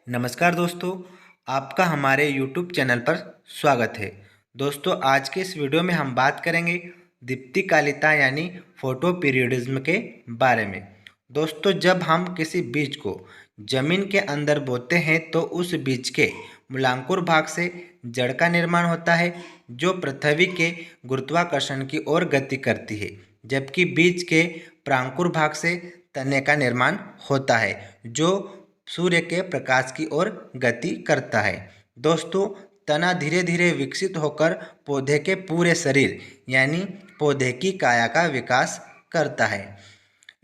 नमस्कार दोस्तों, आपका हमारे YouTube चैनल पर स्वागत है। दोस्तों, आज के इस वीडियो में हम बात करेंगे दीप्तिकालिता यानी फोटो पीरियडिज्म के बारे में। दोस्तों, जब हम किसी बीज को जमीन के अंदर बोते हैं तो उस बीज के मूलांकुर भाग से जड़ का निर्माण होता है, जो पृथ्वी के गुरुत्वाकर्षण की ओर गति करती है, जबकि बीज के प्रांकुर भाग से तने का निर्माण होता है, जो सूर्य के प्रकाश की ओर गति करता है। दोस्तों, तना धीरे धीरे विकसित होकर पौधे के पूरे शरीर यानी पौधे की काया का विकास करता है।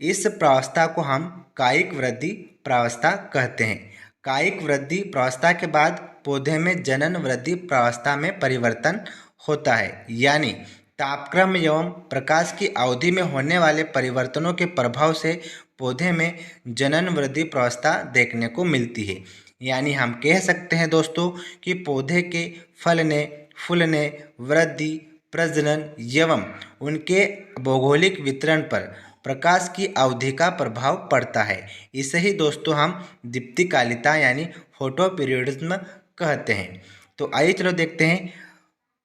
इस प्रावस्था को हम कायिक वृद्धि प्रावस्था कहते हैं। कायिक वृद्धि प्रावस्था के बाद पौधे में जनन वृद्धि प्रावस्था में परिवर्तन होता है, यानी तापक्रम एवं प्रकाश की अवधि में होने वाले परिवर्तनों के प्रभाव से पौधे में जनन वृद्धि प्रावस्था देखने को मिलती है। यानी हम कह सकते हैं दोस्तों कि पौधे के फलने, फूलने, वृद्धि, प्रजनन एवं उनके भौगोलिक वितरण पर प्रकाश की अवधि का प्रभाव पड़ता है। इसे ही दोस्तों हम दीप्तिकालिता यानी फोटो पीरियडिज्म कहते हैं। तो आइए चलो देखते हैं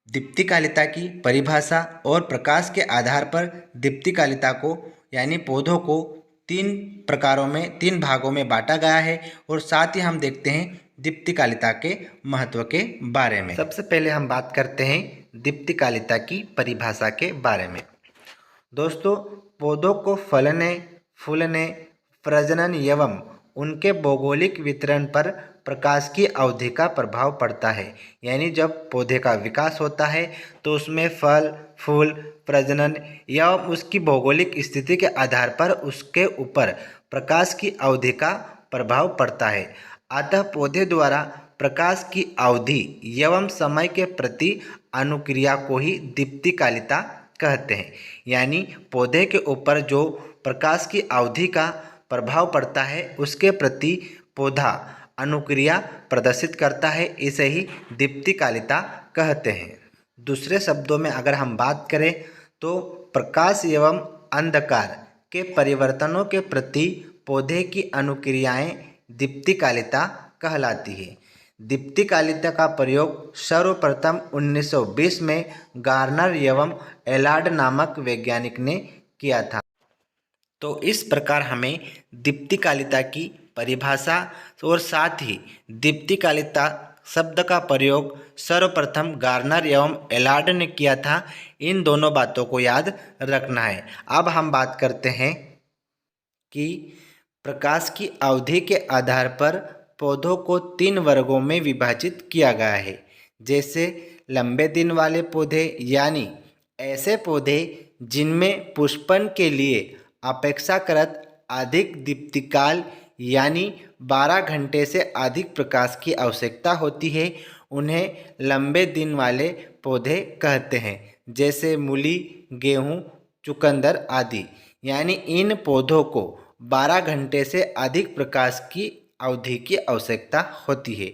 दीप्तिकालिता की परिभाषा और प्रकाश के आधार पर दीप्तिकालिता को यानी पौधों को तीन भागों में बांटा गया है। और साथ ही हम देखते हैं दीप्तिकालिता के महत्व के बारे में। सबसे पहले हम बात करते हैं दीप्तिकालिता की परिभाषा के बारे में। दोस्तों, पौधों को फलने, फूलने, प्रजनन एवं उनके भौगोलिक वितरण पर प्रकाश की अवधि का प्रभाव पड़ता है। यानी जब पौधे का विकास होता है तो उसमें फल, फूल, प्रजनन एवं उसकी भौगोलिक स्थिति के आधार पर उसके ऊपर प्रकाश की अवधि का प्रभाव पड़ता है। अतः पौधे द्वारा प्रकाश की अवधि एवं समय के प्रति अनुक्रिया को ही दीप्तिकालिता कहते हैं। यानी पौधे के ऊपर जो प्रकाश की अवधि का प्रभाव पड़ता है उसके प्रति पौधा अनुक्रिया प्रदर्शित करता है, इसे ही दीप्तिकालिता कहते हैं। दूसरे शब्दों में अगर हम बात करें तो प्रकाश एवं अंधकार के परिवर्तनों के प्रति पौधे की अनुक्रियाएं दीप्तिकालिता कहलाती है। दीप्तिकालिता का प्रयोग सर्वप्रथम 1920 में गार्नर एवं एलार्ड नामक वैज्ञानिक ने किया था। तो इस प्रकार हमें दीप्तिकालिता की परिभाषा और साथ ही दीप्तिकालिता शब्द का प्रयोग सर्वप्रथम गार्नर एवं एलार्ड ने किया था, इन दोनों बातों को याद रखना है। अब हम बात करते हैं कि प्रकाश की अवधि के आधार पर पौधों को 3 वर्गों में विभाजित किया गया है। जैसे लंबे दिन वाले पौधे, यानी ऐसे पौधे जिनमें पुष्पन के लिए अपेक्षाकृत अधिक दीप्तिकाल यानी 12 घंटे से अधिक प्रकाश की आवश्यकता होती है, उन्हें लंबे दिन वाले पौधे कहते हैं। जैसे मूली, गेहूँ, चुकंदर आदि। यानी इन पौधों को 12 घंटे से अधिक प्रकाश की अवधि की आवश्यकता होती है।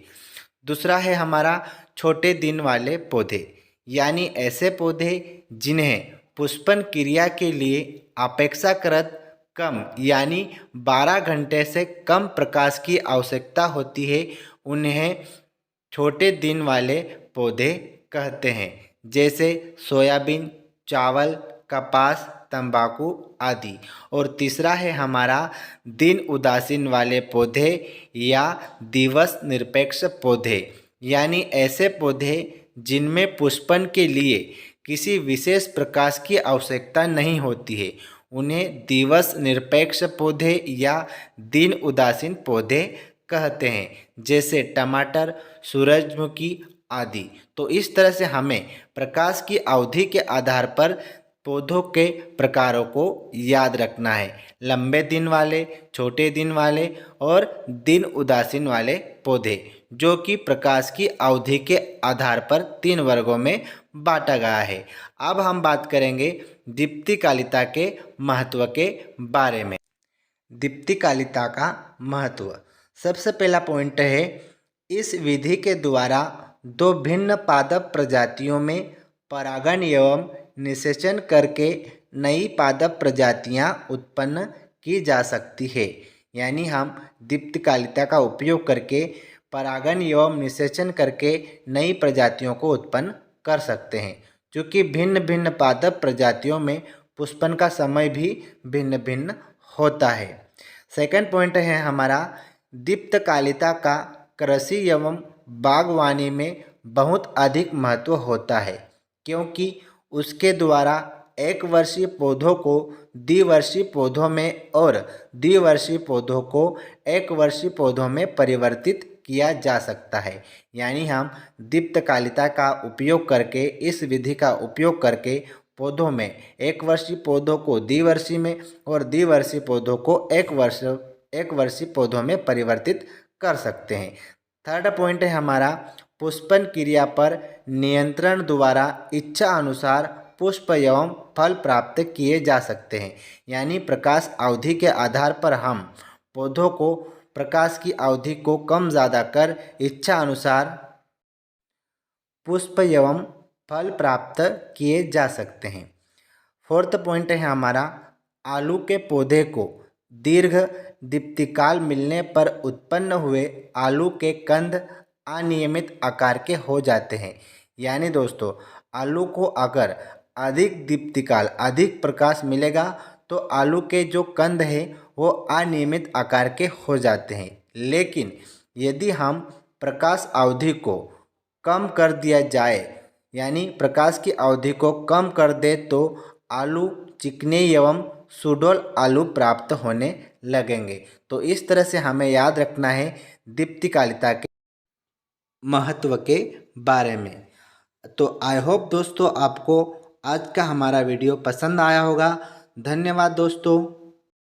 दूसरा है हमारा छोटे दिन वाले पौधे, यानी ऐसे पौधे जिन्हें पुष्पन क्रिया के लिए अपेक्षाकृत कम यानी 12 घंटे से कम प्रकाश की आवश्यकता होती है, उन्हें छोटे दिन वाले पौधे कहते हैं। जैसे सोयाबीन, चावल, कपास, तंबाकू आदि। और तीसरा है हमारा दिन उदासीन वाले पौधे या दिवस निरपेक्ष पौधे, यानी ऐसे पौधे जिनमें पुष्पन के लिए किसी विशेष प्रकाश की आवश्यकता नहीं होती है, उन्हें दिवस निरपेक्ष पौधे या दिन उदासीन पौधे कहते हैं। जैसे टमाटर, सूरजमुखी आदि। तो इस तरह से हमें प्रकाश की अवधि के आधार पर पौधों के प्रकारों को याद रखना है। लंबे दिन वाले, छोटे दिन वाले और दिन उदासीन वाले पौधे, जो कि प्रकाश की अवधि के आधार पर 3 वर्गों में बांटा गया है। अब हम बात करेंगे दीप्तिकालिता के महत्व के बारे में। दीप्तिकालिता का महत्व, सबसे पहला पॉइंट है, इस विधि के द्वारा 2 भिन्न पादप प्रजातियों में परागण एवं निषेचन करके नई पादप प्रजातियां उत्पन्न की जा सकती है। यानी हम दीप्तिकालिता का उपयोग करके परागण एवं निषेचन करके नई प्रजातियों को उत्पन्न कर सकते हैं, क्योंकि भिन्न भिन्न पादप प्रजातियों में पुष्पन का समय भी भिन्न भिन्न होता है। सेकंड पॉइंट है हमारा, दीप्तकालिता का कृषि एवं बागवानी में बहुत अधिक महत्व होता है, क्योंकि उसके द्वारा एक वर्षीय पौधों को द्विवर्षीय पौधों में और द्विवर्षीय पौधों को एक वर्षीय पौधों में परिवर्तित किया जा सकता है। यानी हम दीप्तकालिता का उपयोग करके, इस विधि का उपयोग करके पौधों में एक वर्षीय पौधों को द्विवर्षीय में और द्विवर्षीय पौधों को एक वर्षीय पौधों में परिवर्तित कर सकते हैं। थर्ड पॉइंट है हमारा, पुष्पन क्रिया पर नियंत्रण द्वारा इच्छा अनुसार पुष्प एवं फल प्राप्त किए जा सकते हैं। यानी प्रकाश अवधि के आधार पर हम पौधों को प्रकाश की अवधि को कम ज़्यादा कर इच्छा अनुसार पुष्प एवं फल प्राप्त किए जा सकते हैं। फोर्थ पॉइंट है हमारा, आलू के पौधे को दीर्घ दीप्तिकाल मिलने पर उत्पन्न हुए आलू के कंद अनियमित आकार के हो जाते हैं। यानी दोस्तों, आलू को अगर अधिक दीप्तिकाल, अधिक प्रकाश मिलेगा तो आलू के जो कंद है वो अनियमित आकार के हो जाते हैं। लेकिन यदि हम प्रकाश अवधि को कम कर दिया जाए, यानी प्रकाश की अवधि को कम कर दे, तो आलू चिकने एवं सुडौल आलू प्राप्त होने लगेंगे। तो इस तरह से हमें याद रखना है दीप्तिकालिता के महत्व के बारे में। तो आई होप दोस्तों आपको आज का हमारा वीडियो पसंद आया होगा। धन्यवाद दोस्तों।